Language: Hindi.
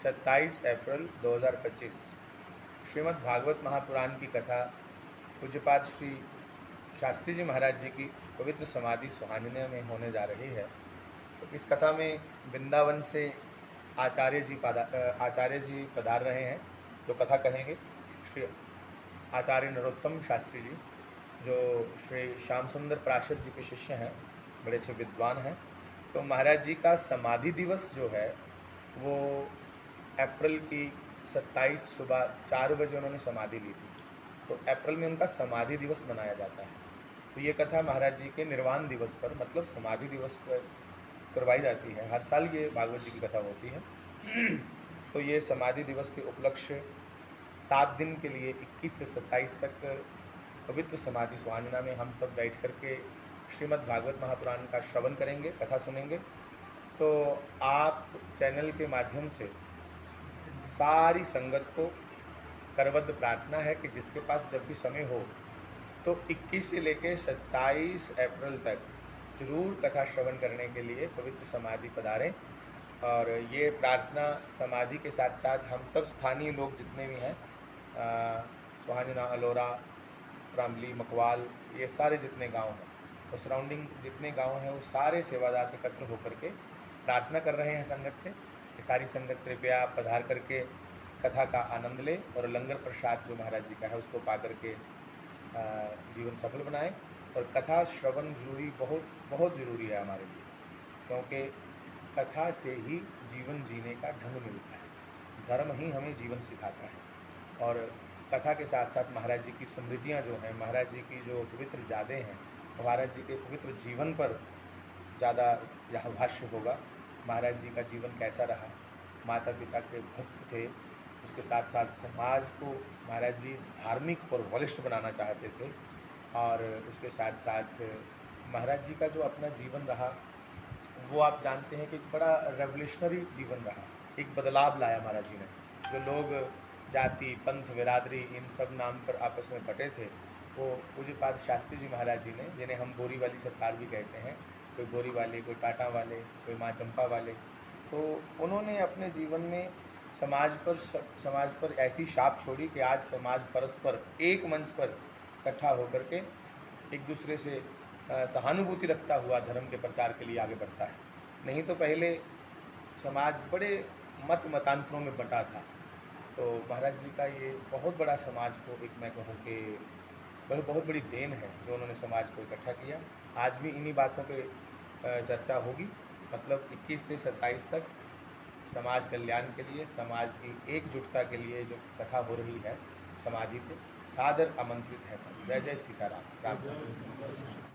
27 अप्रैल 2025 श्रीमद् भागवत महापुराण की कथा पूज्यपाद श्री शास्त्री जी महाराज जी की पवित्र समाधि सुहानिने में होने जा रही है। तो इस कथा में वृंदावन से आचार्य जी पधार रहे हैं, जो कथा कहेंगे श्री आचार्य नरोत्तम शास्त्री जी, जो श्री श्याम सुंदर प्राशर जी के शिष्य हैं, बड़े अच्छे विद्वान हैं। तो महाराज जी का समाधि दिवस जो है वो अप्रैल की 27 सुबह 4 बजे उन्होंने समाधि ली थी। तो अप्रैल में उनका समाधि दिवस मनाया जाता है। तो ये कथा महाराज जी के निर्वाण दिवस पर, मतलब समाधि दिवस पर करवाई जाती है। हर साल ये भागवत जी की कथा होती है। तो ये समाधि दिवस के उपलक्ष्य 7 दिन के लिए 21 से 27 तक पवित्र समाधि सुहानिना में हम सब बैठ करके श्रीमद् भागवत महापुराण का श्रवण करेंगे, कथा सुनेंगे। तो आप चैनल के माध्यम से सारी संगत को करबद्ध प्रार्थना है कि जिसके पास जब भी समय हो तो 21 से लेकर 27 अप्रैल तक जरूर कथा श्रवण करने के लिए पवित्र समाधि पधारें। और ये प्रार्थना समाधि के साथ साथ हम सब स्थानीय लोग जितने भी हैं, सुहानिना, अलोरा, रामली, मकवाल, ये सारे जितने गांव हैं, तो सराउंडिंग जितने गांव हैं वो सारे सेवादार एकत्र होकर के प्रार्थना कर रहे हैं संगत से कि सारी संगत कृपया पधार करके कथा का आनंद ले और लंगर प्रसाद जो महाराज जी का है उसको पा करके जीवन सफल बनाएं। और कथा श्रवण जरूरी, बहुत बहुत ज़रूरी है हमारे लिए, क्योंकि कथा से ही जीवन जीने का ढंग मिलता है। धर्म ही हमें जीवन सिखाता है। और कथा के साथ साथ महाराज जी की स्मृतियाँ जो हैं, महाराज जी की जो पवित्र यादें हैं, महाराज जी के पवित्र जीवन पर ज़्यादा यह भाष्य होगा। महाराज जी का जीवन कैसा रहा, माता पिता के भक्त थे, उसके साथ साथ समाज को महाराज जी धार्मिक और बलिष्ठ बनाना चाहते थे। और उसके साथ साथ महाराज जी का जो अपना जीवन रहा वो आप जानते हैं कि एक बड़ा रेवोल्यूशनरी जीवन रहा, एक बदलाव लाया महाराज जी ने। जो लोग जाति, पंथ, बिरादरी इन सब नाम पर आपस में बटे थे, वो पूज्यपाद शास्त्री जी महाराज जी ने, जिन्हें हम बोरी वाली सरकार भी कहते हैं, कोई बोरी वाले, कोई टाटा वाले, कोई माँ चंपा वाले, तो उन्होंने अपने जीवन में समाज पर ऐसी छाप छोड़ी कि आज समाज परस्पर एक मंच पर इकट्ठा होकर के एक दूसरे से सहानुभूति रखता हुआ धर्म के प्रचार के लिए आगे बढ़ता है। नहीं तो पहले समाज बड़े मतांतरों में बटा था। तो महाराज जी का ये बहुत बड़ा समाज को, एक मैं कहूँ कि बहुत बड़ी देन है जो उन्होंने समाज को इकट्ठा किया। आज भी इन्हीं बातों पे चर्चा होगी, मतलब 21 से 27 तक समाज कल्याण के लिए, समाज की एकजुटता के लिए जो कथा हो रही है समाधि पे, सादर आमंत्रित है सब। जय जय सीताराम। राम।